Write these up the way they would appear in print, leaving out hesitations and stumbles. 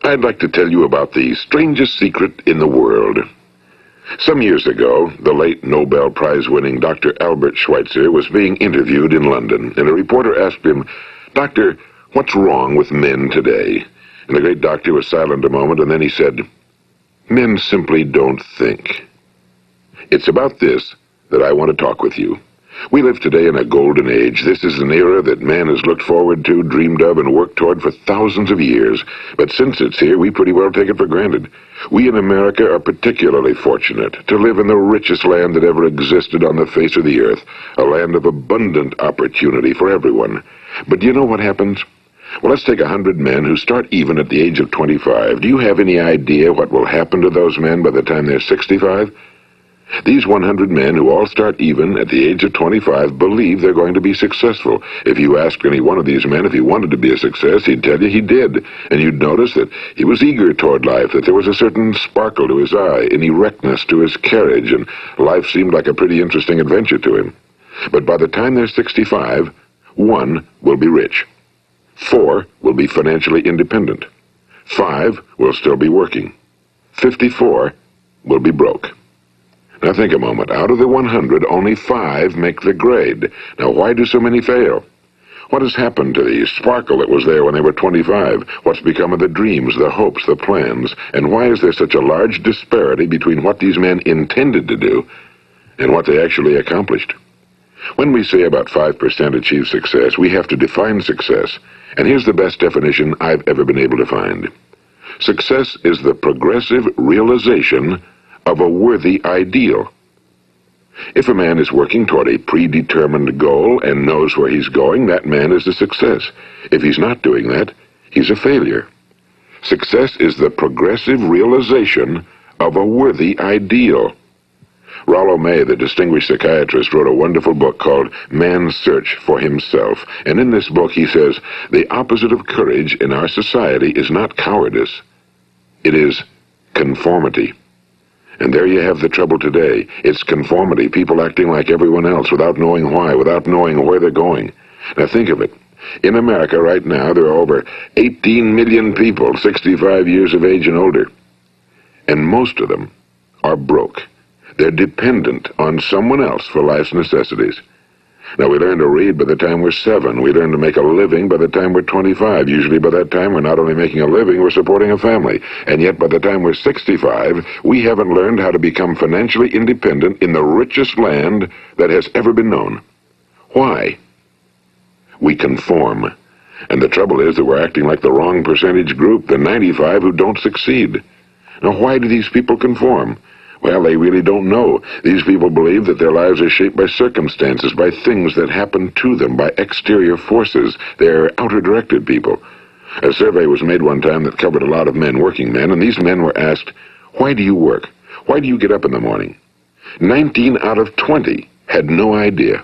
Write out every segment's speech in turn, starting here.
I'd like to tell you about the strangest secret in the world. Some years ago, the late Nobel Prize-winning Dr. Albert Schweitzer was being interviewed in London, and a reporter asked him, "Doctor, what's wrong with men today?" And the great doctor was silent a moment, and then he said, "Men simply don't think." It's about this that I want to talk with you. We live today in a golden age. This is an era that man has looked forward to, dreamed of, and worked toward for thousands of years. But since it's here, we pretty well take it for granted. We in America are particularly fortunate to live in the richest land that ever existed on the face of the earth, a land of abundant opportunity for everyone. But do you know what happens? Well, let's take 100 men who start even at the age of 25. Do you have any idea what will happen to those men by the time they're 65? These 100 men who all start even at the age of 25 believe they're going to be successful. If you asked any one of these men if he wanted to be a success, he'd tell you he did. And you'd notice that he was eager toward life, that there was a certain sparkle to his eye, an erectness to his carriage, and life seemed like a pretty interesting adventure to him. But by the time they're 65, 1 will be rich. 4 will be financially independent. 5 will still be working. 54 will be broke. Now think a moment. Out of the 100, only 5 make the grade. Now why do so many fail? What has happened to the sparkle that was there when they were 25? What's become of the dreams, the hopes, the plans? And why is there such a large disparity between what these men intended to do and what they actually accomplished? When we say about 5% achieve success, we have to define success. And here's the best definition I've ever been able to find. Success is the progressive realization of a worthy ideal. If a man is working toward a predetermined goal and knows where he's going, that man is a success. If he's not doing that, he's a failure. Success is the progressive realization of a worthy ideal. Rollo May, the distinguished psychiatrist, wrote a wonderful book called Man's Search for Himself. And in this book he says, the opposite of courage in our society is not cowardice. It is conformity. And there you have the trouble today. It's conformity, people acting like everyone else without knowing why, without knowing where they're going. Now think of it. In America right now, there are over 18 million people 65 years of age and older. And most of them are broke. They're dependent on someone else for life's necessities. Now, we learn to read by the time we're 7. We learn to make a living by the time we're 25. Usually by that time, we're not only making a living, we're supporting a family. And yet by the time we're 65, we haven't learned how to become financially independent in the richest land that has ever been known. Why? We conform. And the trouble is that we're acting like the wrong percentage group, the 95 who don't succeed. Now, why do these people conform? Well, they really don't know. These people believe that their lives are shaped by circumstances, by things that happen to them, by exterior forces. They're outer-directed people. A survey was made one time that covered a lot of men, working men, and these men were asked, "Why do you work? Why do you get up in the morning?" 19 out of 20 had no idea.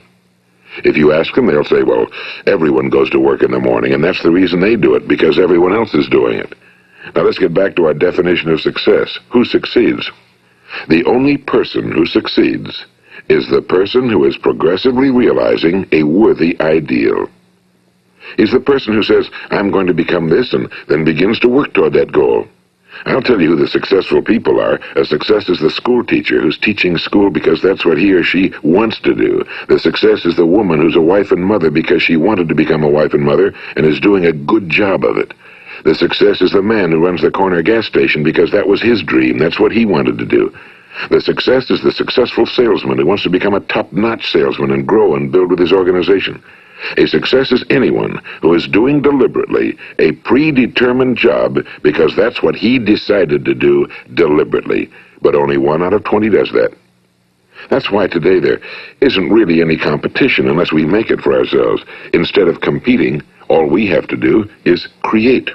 If you ask them, they'll say, well, everyone goes to work in the morning, and that's the reason they do it, because everyone else is doing it. Now let's get back to our definition of success. Who succeeds? The only person who succeeds is the person who is progressively realizing a worthy ideal. He's the person who says, I'm going to become this, and then begins to work toward that goal. I'll tell you who the successful people are. A success is the school teacher who's teaching school because that's what he or she wants to do. The success is the woman who's a wife and mother because she wanted to become a wife and mother and is doing a good job of it. The success is the man who runs the corner gas station because that was his dream. That's what he wanted to do. The success is the successful salesman who wants to become a top-notch salesman and grow and build with his organization. A success is anyone who is doing deliberately a predetermined job because that's what he decided to do deliberately. But only 1 out of 20 does that. That's why today there isn't really any competition unless we make it for ourselves. Instead of competing, all we have to do is create.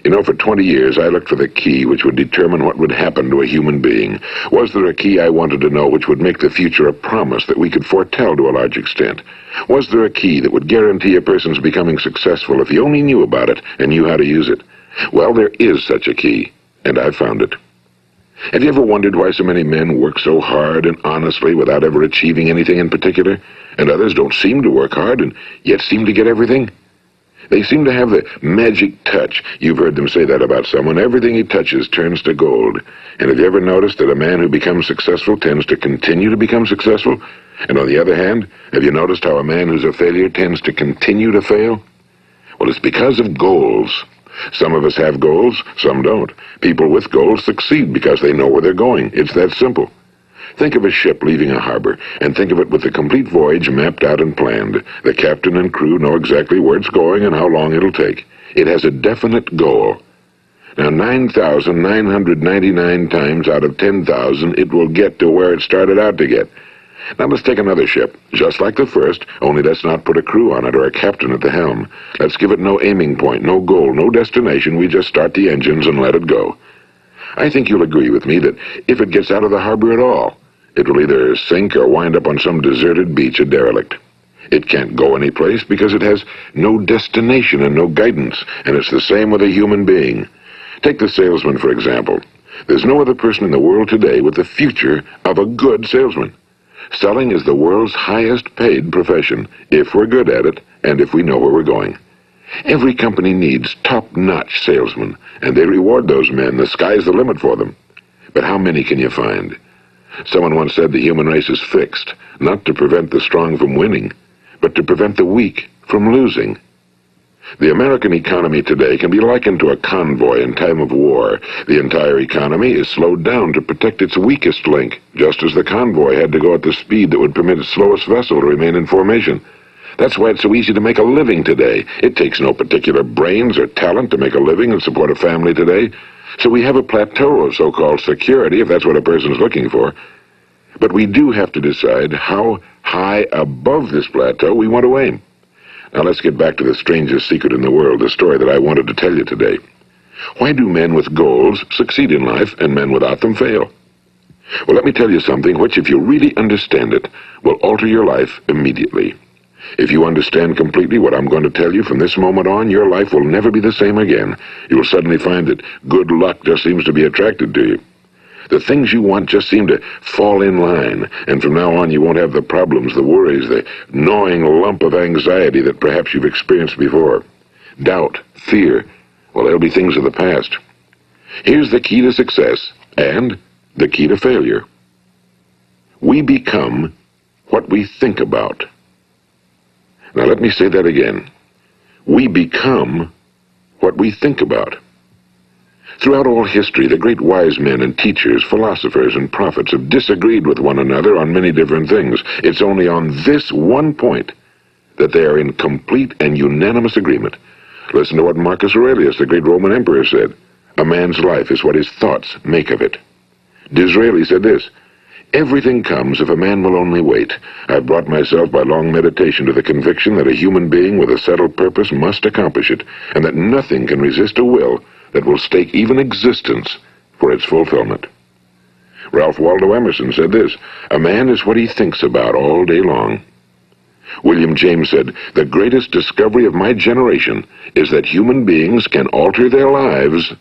You know, for 20 years, I looked for the key which would determine what would happen to a human being. Was there a key I wanted to know which would make the future a promise that we could foretell to a large extent? Was there a key that would guarantee a person's becoming successful if he only knew about it and knew how to use it? Well, there is such a key, and I found it. Have you ever wondered why so many men work so hard and honestly without ever achieving anything in particular, and others don't seem to work hard and yet seem to get everything? They seem to have the magic touch. You've heard them say that about someone. Everything he touches turns to gold. And have you ever noticed that a man who becomes successful tends to continue to become successful? And on the other hand, have you noticed how a man who's a failure tends to continue to fail? Well, it's because of goals. Some of us have goals, some don't. People with goals succeed because they know where they're going. It's that simple. Think of a ship leaving a harbor, and think of it with the complete voyage mapped out and planned. The captain and crew know exactly where it's going and how long it'll take. It has a definite goal. Now, 9,999 times out of 10,000, it will get to where it started out to get. Now, let's take another ship, just like the first, only let's not put a crew on it or a captain at the helm. Let's give it no aiming point, no goal, no destination. We just start the engines and let it go. I think you'll agree with me that if it gets out of the harbor at all, it will either sink or wind up on some deserted beach, a derelict. It can't go anyplace because it has no destination and no guidance, and it's the same with a human being. Take the salesman, for example. There's no other person in the world today with the future of a good salesman. Selling is the world's highest paid profession, if we're good at it and if we know where we're going. Every company needs top-notch salesmen, and they reward those men. The sky's the limit for them. But how many can you find? Someone once said the human race is fixed, not to prevent the strong from winning, but to prevent the weak from losing. The American economy today can be likened to a convoy in time of war. The entire economy is slowed down to protect its weakest link, just as the convoy had to go at the speed that would permit its slowest vessel to remain in formation. That's why it's so easy to make a living today. It takes no particular brains or talent to make a living and support a family today. So we have a plateau of so-called security, if that's what a person's looking for. But we do have to decide how high above this plateau we want to aim. Now let's get back to the strangest secret in the world, the story that I wanted to tell you today. Why do men with goals succeed in life and men without them fail? Well, let me tell you something which, if you really understand it, will alter your life immediately. If you understand completely what I'm going to tell you from this moment on, your life will never be the same again. You'll suddenly find that good luck just seems to be attracted to you. The things you want just seem to fall in line, and from now on you won't have the problems, the worries, the gnawing lump of anxiety that perhaps you've experienced before. Doubt, fear, well, they'll be things of the past. Here's the key to success and the key to failure. We become what we think about. Now let me say that again. We become what we think about. Throughout all history, the great wise men and teachers, philosophers and prophets have disagreed with one another on many different things. It's only on this one point that they are in complete and unanimous agreement. Listen to what Marcus Aurelius, the great Roman emperor, said. A man's life is what his thoughts make of it. Disraeli said this. Everything comes if a man will only wait. I've brought myself by long meditation to the conviction that a human being with a settled purpose must accomplish it, and that nothing can resist a will that will stake even existence for its fulfillment. Ralph Waldo Emerson said this, a man is what he thinks about all day long. William James said, the greatest discovery of my generation is that human beings can alter their lives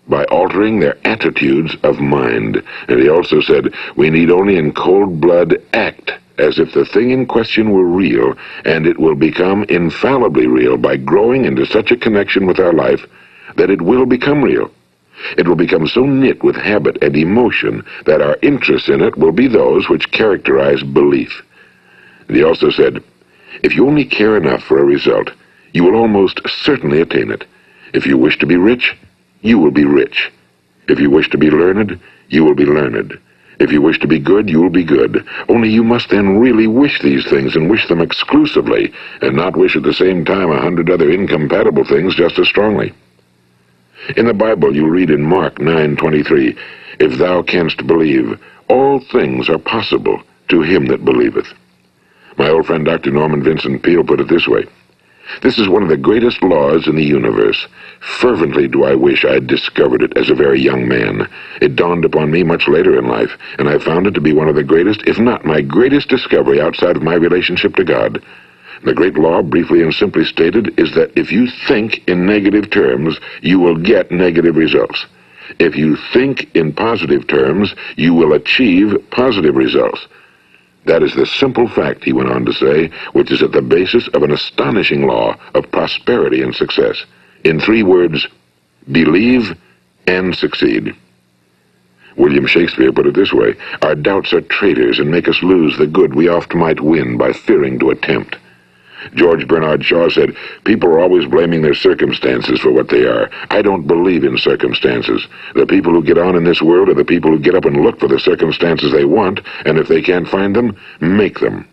by altering their attitudes of mind. And he also said, we need only in cold blood act as if the thing in question were real, and it will become infallibly real by growing into such a connection with our life that it will become real. It will become so knit with habit and emotion that our interest in it will be those which characterize belief. And he also said, if you only care enough for a result, you will almost certainly attain it. If you wish to be rich, you will be rich. If you wish to be learned, you will be learned. If you wish to be good, you will be good. Only you must then really wish these things and wish them exclusively, and not wish at the same time 100 other incompatible things just as strongly. In the Bible, you read in Mark 9:23, if thou canst believe, all things are possible to him that believeth. My old friend Dr. Norman Vincent Peale put it this way, this is one of the greatest laws in the universe. Fervently do I wish I had discovered it as a very young man. It dawned upon me much later in life, and I found it to be one of the greatest, if not my greatest discovery outside of my relationship to God. The great law, briefly and simply stated, is that if you think in negative terms, you will get negative results. If you think in positive terms, you will achieve positive results. That is the simple fact, he went on to say, which is at the basis of an astonishing law of prosperity and success. In 3 words, believe and succeed. William Shakespeare put it this way: our doubts are traitors and make us lose the good we oft might win by fearing to attempt. George Bernard Shaw said, people are always blaming their circumstances for what they are. I don't believe in circumstances. The people who get on in this world are the people who get up and look for the circumstances they want, and if they can't find them, make them.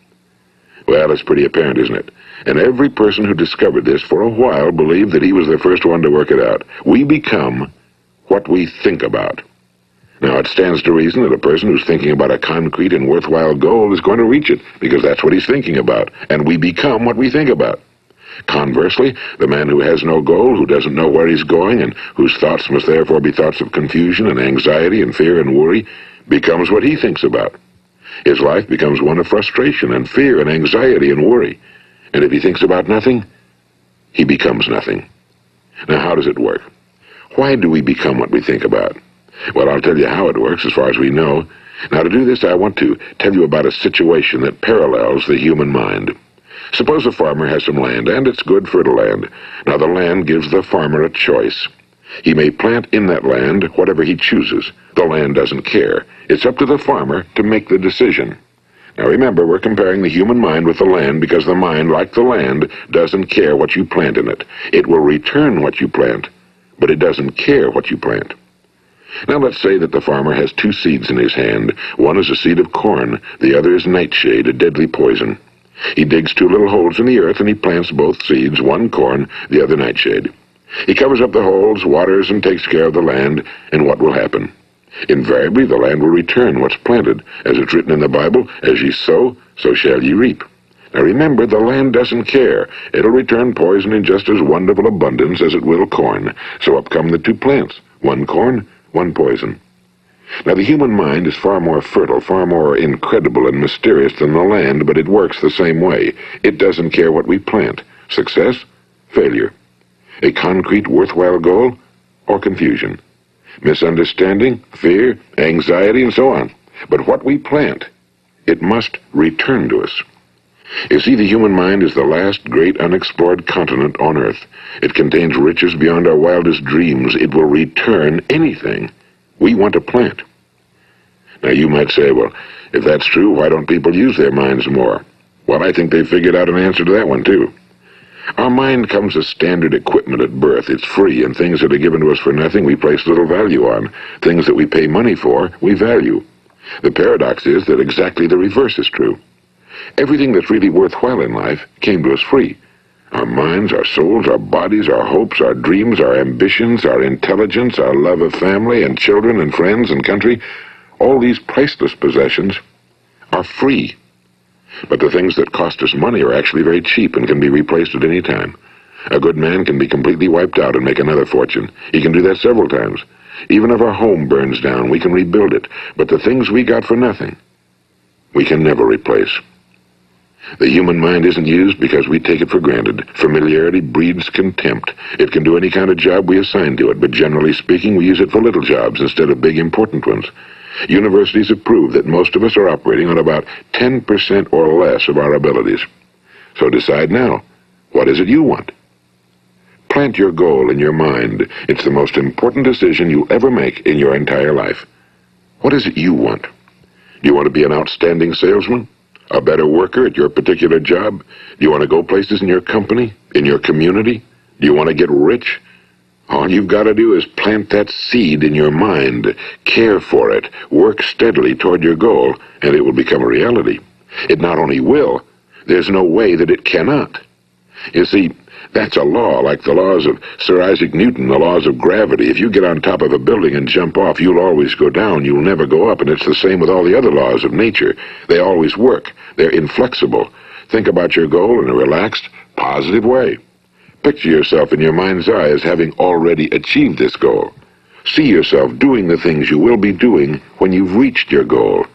Well, it's pretty apparent, isn't it? And every person who discovered this for a while believed that he was the first one to work it out. We become what we think about. Now, it stands to reason that a person who's thinking about a concrete and worthwhile goal is going to reach it, because that's what he's thinking about, and we become what we think about. Conversely, the man who has no goal, who doesn't know where he's going, and whose thoughts must therefore be thoughts of confusion and anxiety and fear and worry, becomes what he thinks about. His life becomes one of frustration and fear and anxiety and worry. And if he thinks about nothing, he becomes nothing. Now, how does it work? Why do we become what we think about? Well, I'll tell you how it works as far as we know. Now, to do this, I want to tell you about a situation that parallels the human mind. Suppose a farmer has some land, and it's good, fertile land. Now, the land gives the farmer a choice. He may plant in that land whatever he chooses. The land doesn't care. It's up to the farmer to make the decision. Now, remember, we're comparing the human mind with the land because the mind, like the land, doesn't care what you plant in it. It will return what you plant, but it doesn't care what you plant. Now, let's say that the farmer has 2 seeds in his hand. One is a seed of corn. The other is nightshade, a deadly poison. He digs 2 little holes in the earth, and he plants both seeds, one corn, the other nightshade. He covers up the holes, waters, and takes care of the land, and what will happen? Invariably, the land will return what's planted. As it's written in the Bible, as ye sow, so shall ye reap. Now remember, the land doesn't care. It'll return poison in just as wonderful abundance as it will corn. So up come the 2 plants, one corn, one poison. Now, the human mind is far more fertile, far more incredible and mysterious than the land, but it works the same way. It doesn't care what we plant. Success, failure. A concrete, worthwhile goal, or confusion. Misunderstanding, fear, anxiety, and so on. But what we plant, it must return to us. You see, the human mind is the last great unexplored continent on Earth. It contains riches beyond our wildest dreams. It will return anything we want to plant. Now, you might say, well, if that's true, why don't people use their minds more? Well, I think they've figured out an answer to that one, too. Our mind comes as standard equipment at birth. It's free, and things that are given to us for nothing we place little value on. Things that we pay money for, we value. The paradox is that exactly the reverse is true. Everything that's really worthwhile in life came to us free. Our minds, our souls, our bodies, our hopes, our dreams, our ambitions, our intelligence, our love of family and children and friends and country, all these priceless possessions are free. But the things that cost us money are actually very cheap and can be replaced at any time. A good man can be completely wiped out and make another fortune. He can do that several times. Even if our home burns down, we can rebuild it. But the things we got for nothing, we can never replace. The human mind isn't used because we take it for granted. Familiarity breeds contempt. It can do any kind of job we assign to it, but generally speaking, we use it for little jobs instead of big, important ones. Universities have proved that most of us are operating on about 10% or less of our abilities. So decide now, what is it you want? Plant your goal in your mind. It's the most important decision you'll ever make in your entire life. What is it you want? Do you want to be an outstanding salesman? A better worker at your particular job? Do you want to go places in your company, in your community? Do you want to get rich? All you've got to do is plant that seed in your mind, care for it, work steadily toward your goal, and it will become a reality. It not only will, there's no way that it cannot. You see, that's a law, like the laws of Sir Isaac Newton, the laws of gravity. If you get on top of a building and jump off, you'll always go down. You'll never go up, and it's the same with all the other laws of nature. They always work. They're inflexible. Think about your goal in a relaxed, positive way. Picture yourself in your mind's eye as having already achieved this goal. See yourself doing the things you will be doing when you've reached your goal.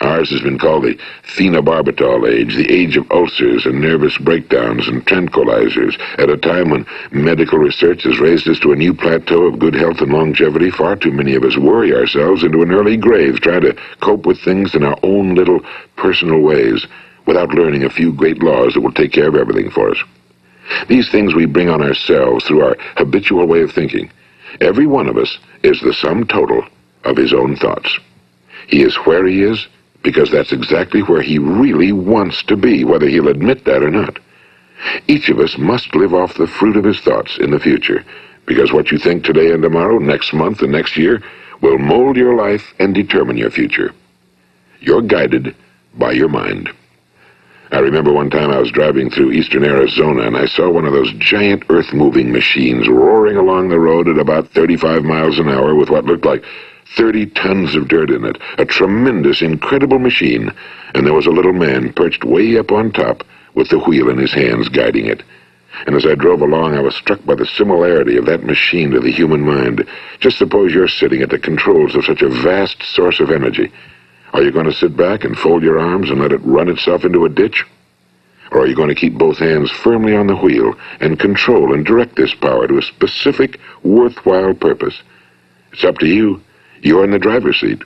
Ours has been called the phenobarbital age, the age of ulcers and nervous breakdowns and tranquilizers, at a time when medical research has raised us to a new plateau of good health and longevity. Far too many of us worry ourselves into an early grave, trying to cope with things in our own little personal ways, without learning a few great laws that will take care of everything for us. These things we bring on ourselves through our habitual way of thinking. Every one of us is the sum total of his own thoughts. He is where he is because that's exactly where he really wants to be, whether he'll admit that or not. Each of us must live off the fruit of his thoughts in the future, because what you think today and tomorrow, next month and next year, will mold your life and determine your future. You're guided by your mind. I remember one time I was driving through eastern Arizona, and I saw one of those giant earth-moving machines roaring along the road at about 35 miles an hour with what looked like 30 tons of dirt in it. A tremendous, incredible machine, and there was a little man perched way up on top with the wheel in his hands guiding it. And as I drove along, I was struck by the similarity of that machine to the human mind. Just suppose you're sitting at the controls of such a vast source of energy. Are you going to sit back and fold your arms and let it run itself into a ditch? Or are you going to keep both hands firmly on the wheel and control and direct this power to a specific, worthwhile purpose? It's up to you. You're in the driver's seat.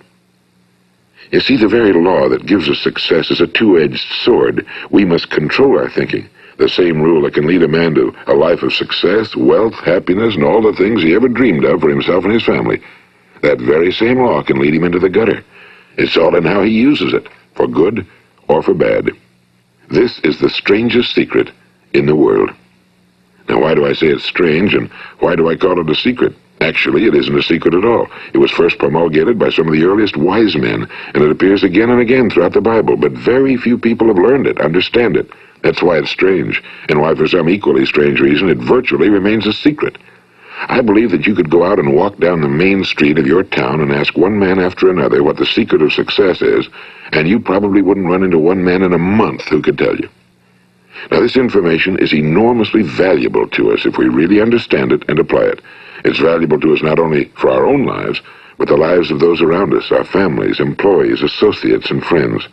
You see, the very law that gives us success is a two-edged sword. We must control our thinking. The same rule that can lead a man to a life of success, wealth, happiness, and all the things he ever dreamed of for himself and his family. That very same law can lead him into the gutter. It's all in how he uses it, for good or for bad. This is the strangest secret in the world. Now, why do I say it's strange, and why do I call it a secret? Actually, it isn't a secret at all. It was first promulgated by some of the earliest wise men, and it appears again and again throughout the Bible, but very few people have learned it, understand it. That's why it's strange, and why for some equally strange reason it virtually remains a secret. I believe that you could go out and walk down the main street of your town and ask one man after another what the secret of success is, and you probably wouldn't run into one man in a month who could tell you. Now, this information is enormously valuable to us if we really understand it and apply it. It's valuable to us not only for our own lives, but the lives of those around us, our families, employees, associates, and friends.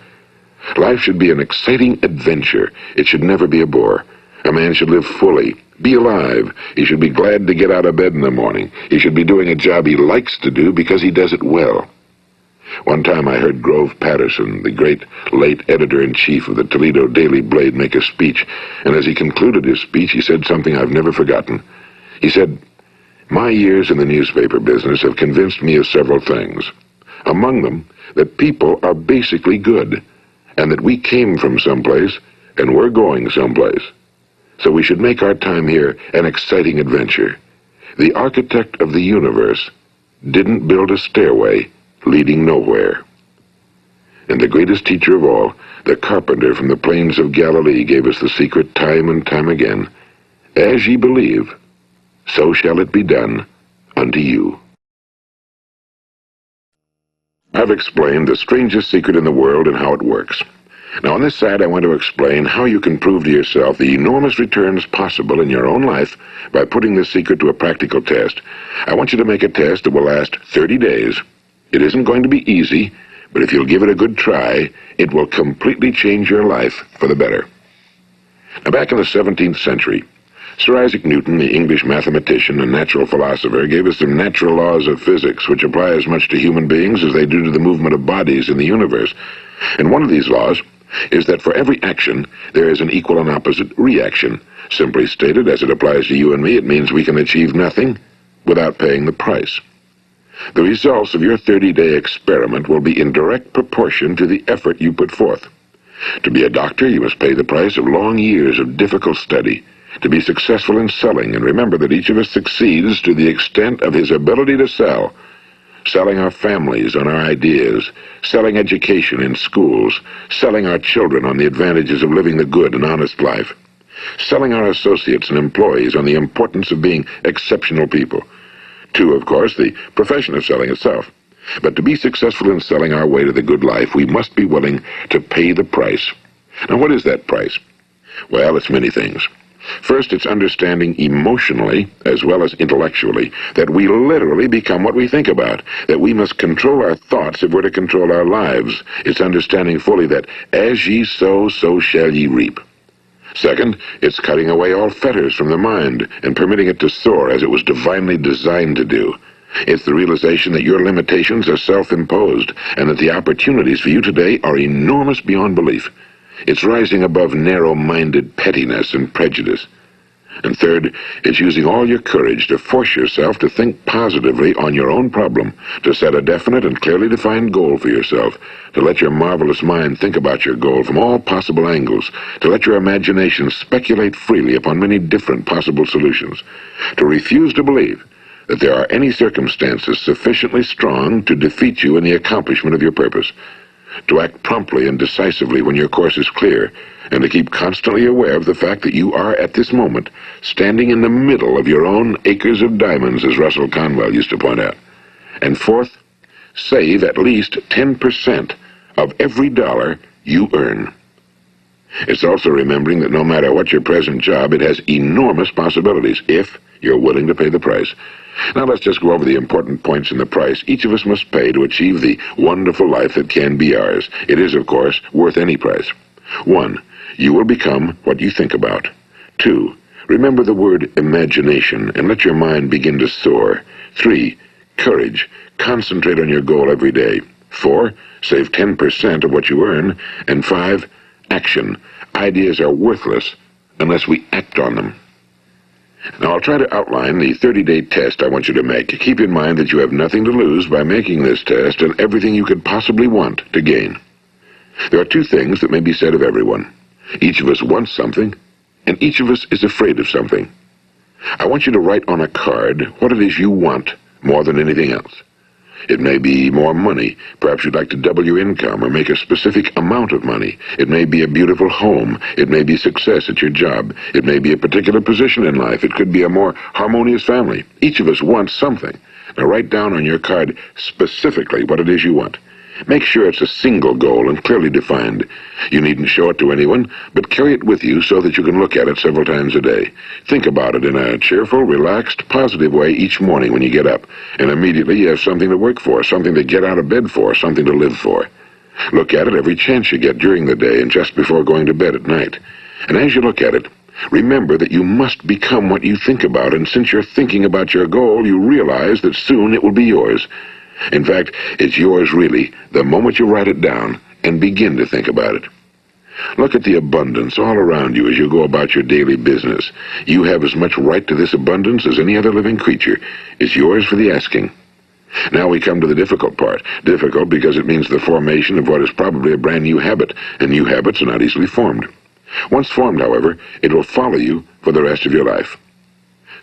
Life should be an exciting adventure. It should never be a bore. A man should live fully, be alive. He should be glad to get out of bed in the morning. He should be doing a job he likes to do because he does it well. One time I heard Grove Patterson, the great late editor-in-chief of the Toledo Daily Blade, make a speech, and as he concluded his speech, he said something I've never forgotten. He said, "My years in the newspaper business have convinced me of several things. Among them, that people are basically good, and that we came from someplace, and we're going someplace. So we should make our time here an exciting adventure. The architect of the universe didn't build a stairway leading nowhere." And the greatest teacher of all, the carpenter from the plains of Galilee, gave us the secret time and time again. As ye believe, so shall it be done unto you. I've explained the strangest secret in the world and how it works. Now, on this side, I want to explain how you can prove to yourself the enormous returns possible in your own life by putting this secret to a practical test. I want you to make a test that will last 30 days. It isn't going to be easy, but if you'll give it a good try, it will completely change your life for the better. Now, back in the 17th century, Sir Isaac Newton, the English mathematician and natural philosopher, gave us some natural laws of physics which apply as much to human beings as they do to the movement of bodies in the universe. And one of these laws is that for every action, there is an equal and opposite reaction. Simply stated, as it applies to you and me, it means we can achieve nothing without paying the price. The results of your 30-day experiment will be in direct proportion to the effort you put forth. To be a doctor, you must pay the price of long years of difficult study. To be successful in selling, and remember that each of us succeeds to the extent of his ability to sell. Selling our families on our ideas, selling education in schools, selling our children on the advantages of living the good and honest life, selling our associates and employees on the importance of being exceptional people. To, of course, the profession of selling itself. But to be successful in selling our way to the good life, we must be willing to pay the price. Now, what is that price? Well, it's many things. First, it's understanding emotionally, as well as intellectually, that we literally become what we think about, that we must control our thoughts if we're to control our lives. It's understanding fully that as ye sow, so shall ye reap. Second, it's cutting away all fetters from the mind and permitting it to soar as it was divinely designed to do. It's the realization that your limitations are self-imposed and that the opportunities for you today are enormous beyond belief. It's rising above narrow-minded pettiness and prejudice. And third, it's using all your courage to force yourself to think positively on your own problem, to set a definite and clearly defined goal for yourself, to let your marvelous mind think about your goal from all possible angles, to let your imagination speculate freely upon many different possible solutions, to refuse to believe that there are any circumstances sufficiently strong to defeat you in the accomplishment of your purpose, to act promptly and decisively when your course is clear, and to keep constantly aware of the fact that you are, at this moment, standing in the middle of your own acres of diamonds, as Russell Conwell used to point out. And fourth, save at least 10% of every dollar you earn. It's also remembering that no matter what your present job, it has enormous possibilities, if you're willing to pay the price. Now let's just go over the important points in the price each of us must pay to achieve the wonderful life that can be ours. It is, of course, worth any price. 1. You will become what you think about. 2. Remember the word imagination and let your mind begin to soar. 3. Courage. Concentrate on your goal every day. 4. Save 10% of what you earn. And 5. Action. Ideas are worthless unless we act on them. Now, I'll try to outline the 30-day test I want you to make. Keep in mind that you have nothing to lose by making this test and everything you could possibly want to gain. There are two things that may be said of everyone. Each of us wants something, and each of us is afraid of something. I want you to write on a card what it is you want more than anything else. It may be more money. Perhaps you'd like to double your income or make a specific amount of money. It may be a beautiful home. It may be success at your job. It may be a particular position in life. It could be a more harmonious family. Each of us wants something. Now write down on your card specifically what it is you want. Make sure it's a single goal and clearly defined. You needn't show it to anyone, but carry it with you so that you can look at it several times a day. Think about it in a cheerful, relaxed, positive way each morning when you get up, and immediately you have something to work for, something to get out of bed for, something to live for. Look at it every chance you get during the day and just before going to bed at night. And as you look at it, remember that you must become what you think about, and since you're thinking about your goal, you realize that soon it will be yours. In fact, it's yours really the moment you write it down and begin to think about it. Look at the abundance all around you as you go about your daily business. You have as much right to this abundance as any other living creature. It's yours for the asking. Now we come to the difficult part. Difficult because it means the formation of what is probably a brand new habit, and new habits are not easily formed. Once formed, however, it will follow you for the rest of your life.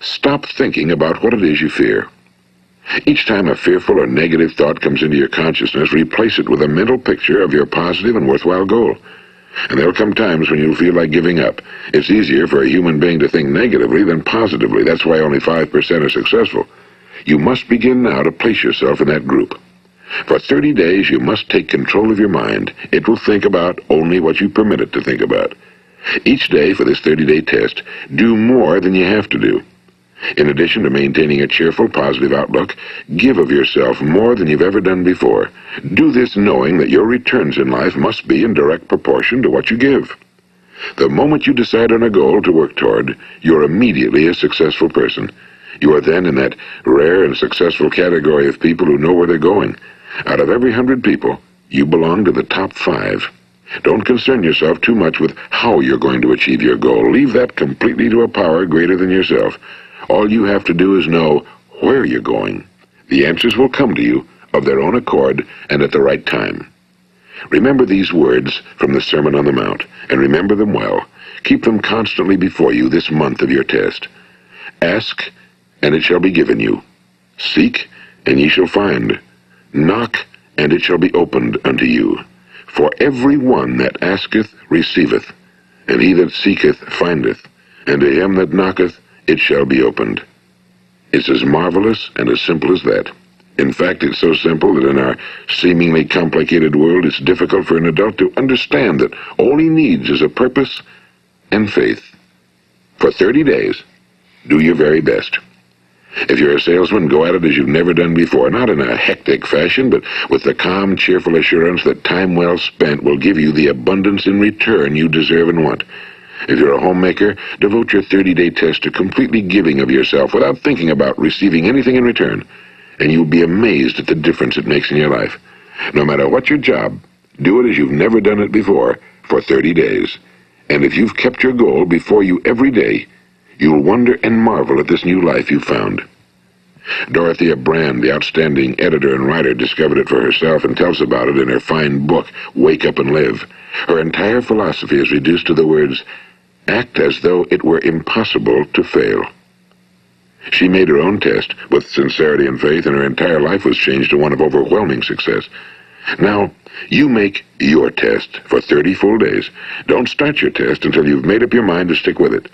Stop thinking about what it is you fear. Each time a fearful or negative thought comes into your consciousness, replace it with a mental picture of your positive and worthwhile goal. And there'll come times when you'll feel like giving up. It's easier for a human being to think negatively than positively. That's why only 5% are successful. You must begin now to place yourself in that group. For 30 days, you must take control of your mind. It will think about only what you permit it to think about. Each day for this 30-day test, do more than you have to do. In addition to maintaining a cheerful, positive outlook, give of yourself more than you've ever done before. Do this knowing that your returns in life must be in direct proportion to what you give. The moment you decide on a goal to work toward, you're immediately a successful person. You are then in that rare and successful category of people who know where they're going. Out of every 100 people, you belong to the top 5. Don't concern yourself too much with how you're going to achieve your goal. Leave that completely to a power greater than yourself. All you have to do is know where you're going. The answers will come to you of their own accord and at the right time. Remember these words from the Sermon on the Mount, and remember them well. Keep them constantly before you this month of your test. Ask, and it shall be given you. Seek, and ye shall find. Knock, and it shall be opened unto you. For every one that asketh receiveth, and he that seeketh findeth, and to him that knocketh it shall be opened. It's as marvelous and as simple as that. In fact, it's so simple that in our seemingly complicated world, it's difficult for an adult to understand that all he needs is a purpose and faith. For 30 days, do your very best. If you're a salesman, go at it as you've never done before, not in a hectic fashion, but with the calm, cheerful assurance that time well spent will give you the abundance in return you deserve and want. If you're a homemaker, devote your 30-day test to completely giving of yourself without thinking about receiving anything in return, and you'll be amazed at the difference it makes in your life. No matter what your job, do it as you've never done it before for 30 days. And if you've kept your goal before you every day, you'll wonder and marvel at this new life you've found. Dorothea Brand, the outstanding editor and writer, discovered it for herself and tells about it in her fine book, Wake Up and Live. Her entire philosophy is reduced to the words, act as though it were impossible to fail. She made her own test with sincerity and faith, and her entire life was changed to one of overwhelming success. Now, you make your test for 30 full days. Don't start your test until you've made up your mind to stick with it.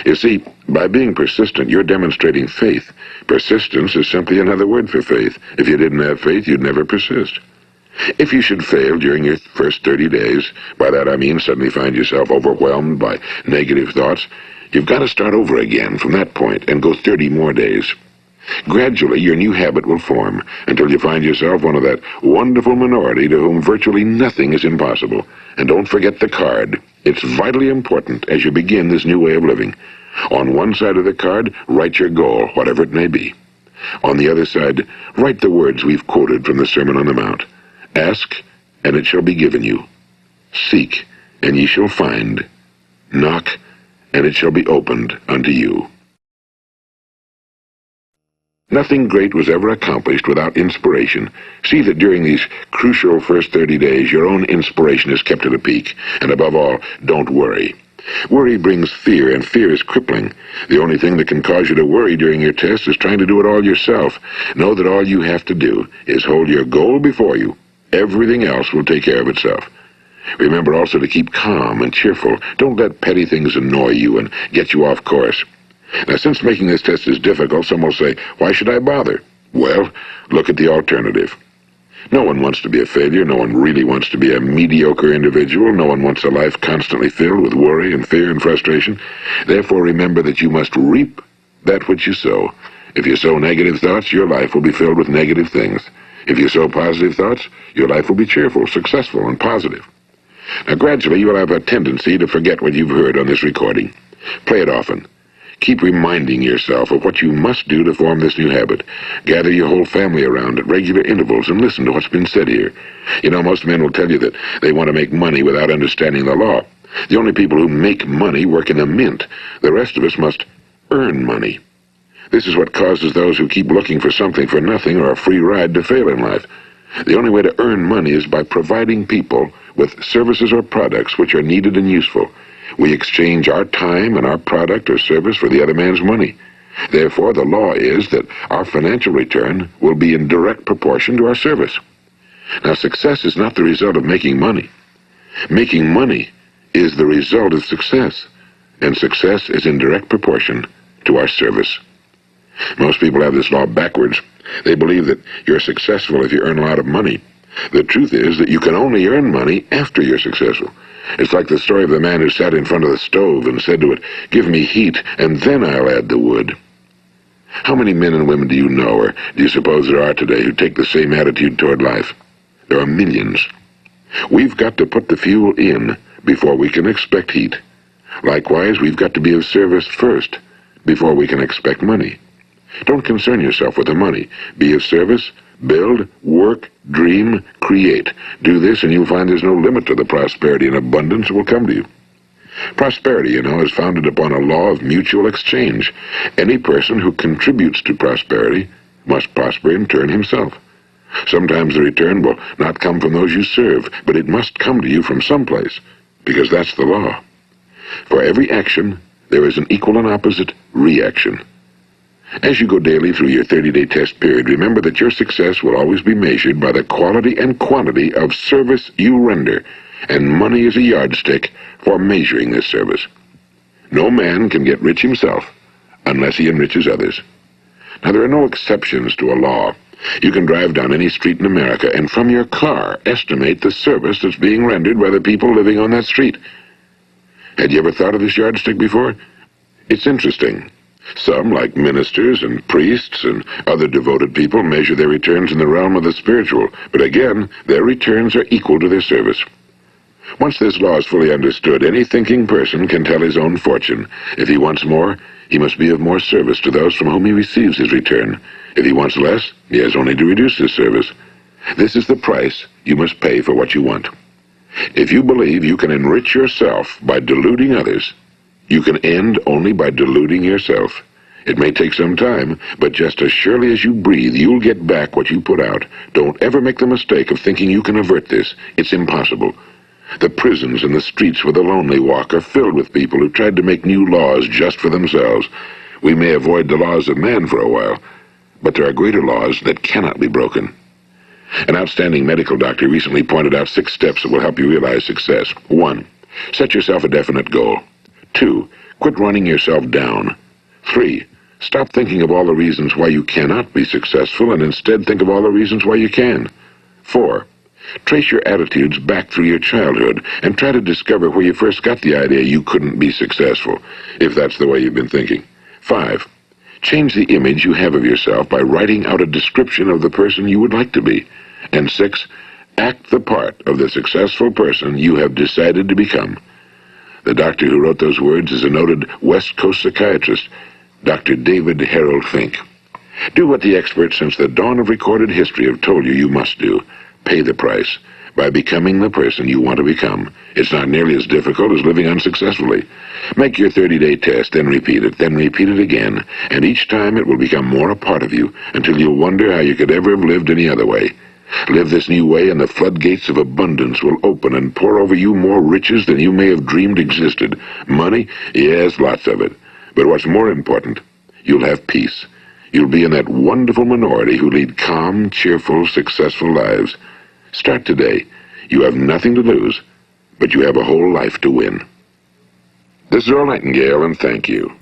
You see, by being persistent, you're demonstrating faith. Persistence is simply another word for faith. If you didn't have faith, you'd never persist. If you should fail during your first 30 days, by that I mean suddenly find yourself overwhelmed by negative thoughts, you've got to start over again from that point and go 30 more days. Gradually, your new habit will form until you find yourself one of that wonderful minority to whom virtually nothing is impossible. And don't forget the card. It's vitally important as you begin this new way of living. On one side of the card, write your goal, whatever it may be. On the other side, write the words we've quoted from the Sermon on the Mount. Ask, and it shall be given you. Seek, and ye shall find. Knock, and it shall be opened unto you. Nothing great was ever accomplished without inspiration. See that during these crucial first 30 days, your own inspiration is kept at a peak. And above all, don't worry. Worry brings fear, and fear is crippling. The only thing that can cause you to worry during your test is trying to do it all yourself. Know that all you have to do is hold your goal before you. Everything else will take care of itself. Remember also to keep calm and cheerful. Don't let petty things annoy you and get you off course. Now, since making this test is difficult, some will say, why should I bother? Well, look at the alternative. No one wants to be a failure. No one really wants to be a mediocre individual. No one wants a life constantly filled with worry and fear and frustration. Therefore, remember that you must reap that which you sow. If you sow negative thoughts, your life will be filled with negative things. If you sow positive thoughts, your life will be cheerful, successful, and positive. Now, gradually, you will have a tendency to forget what you've heard on this recording. Play it often. Keep reminding yourself of what you must do to form this new habit. Gather your whole family around at regular intervals and listen to what's been said here. You know, most men will tell you that they want to make money without understanding the law. The only people who make money work in a mint. The rest of us must earn money. This is what causes those who keep looking for something for nothing or a free ride to fail in life. The only way to earn money is by providing people with services or products which are needed and useful. We exchange our time and our product or service for the other man's money. Therefore, the law is that our financial return will be in direct proportion to our service. Now, success is not the result of making money. Making money is the result of success, and success is in direct proportion to our service. Most people have this law backwards. They believe that you're successful if you earn a lot of money. The truth is that you can only earn money after you're successful. It's like the story of the man who sat in front of the stove and said to it, "Give me heat, and then I'll add the wood." How many men and women do you know, or do you suppose there are today, who take the same attitude toward life? There are millions. We've got to put the fuel in before we can expect heat. Likewise, we've got to be of service first before we can expect money. Don't concern yourself with the money. Be of service, build, work, dream, create. Do this and you'll find there's no limit to the prosperity and abundance that will come to you. Prosperity, you know, is founded upon a law of mutual exchange. Any person who contributes to prosperity must prosper in turn himself. Sometimes the return will not come from those you serve, but it must come to you from someplace, because that's the law. For every action, there is an equal and opposite reaction. As you go daily through your 30-day test period, remember that your success will always be measured by the quality and quantity of service you render, and money is a yardstick for measuring this service. No man can get rich himself unless he enriches others. Now, there are no exceptions to a law. You can drive down any street in America and from your car estimate the service that's being rendered by the people living on that street. Had you ever thought of this yardstick before? It's interesting. Some, like ministers and priests and other devoted people, measure their returns in the realm of the spiritual, but again, their returns are equal to their service. Once this law is fully understood, any thinking person can tell his own fortune. If he wants more, he must be of more service to those from whom he receives his return. If he wants less, he has only to reduce his service. This is the price you must pay for what you want. If you believe you can enrich yourself by deluding others, you can end only by deluding yourself. It may take some time, but just as surely as you breathe, you'll get back what you put out. Don't ever make the mistake of thinking you can avert this. It's impossible. The prisons and the streets where the lonely walk are filled with people who tried to make new laws just for themselves. We may avoid the laws of man for a while, but there are greater laws that cannot be broken. An outstanding medical doctor recently pointed out 6 steps that will help you realize success. 1. Set yourself a definite goal. 2. Quit running yourself down. 3. Stop thinking of all the reasons why you cannot be successful and instead think of all the reasons why you can. 4. Trace your attitudes back through your childhood and try to discover where you first got the idea you couldn't be successful, if that's the way you've been thinking. 5. Change the image you have of yourself by writing out a description of the person you would like to be. And 6. Act the part of the successful person you have decided to become. The doctor who wrote those words is a noted West Coast psychiatrist, Dr. David Harold Fink. Do what the experts since the dawn of recorded history have told you you must do. Pay the price by becoming the person you want to become. It's not nearly as difficult as living unsuccessfully. Make your 30-day test, then repeat it again, and each time it will become more a part of you until you'll wonder how you could ever have lived any other way. Live this new way and the floodgates of abundance will open and pour over you more riches than you may have dreamed existed. Money? Yes, lots of it. But what's more important, you'll have peace. You'll be in that wonderful minority who lead calm, cheerful, successful lives. Start today. You have nothing to lose, but you have a whole life to win. This is Earl Nightingale, and thank you.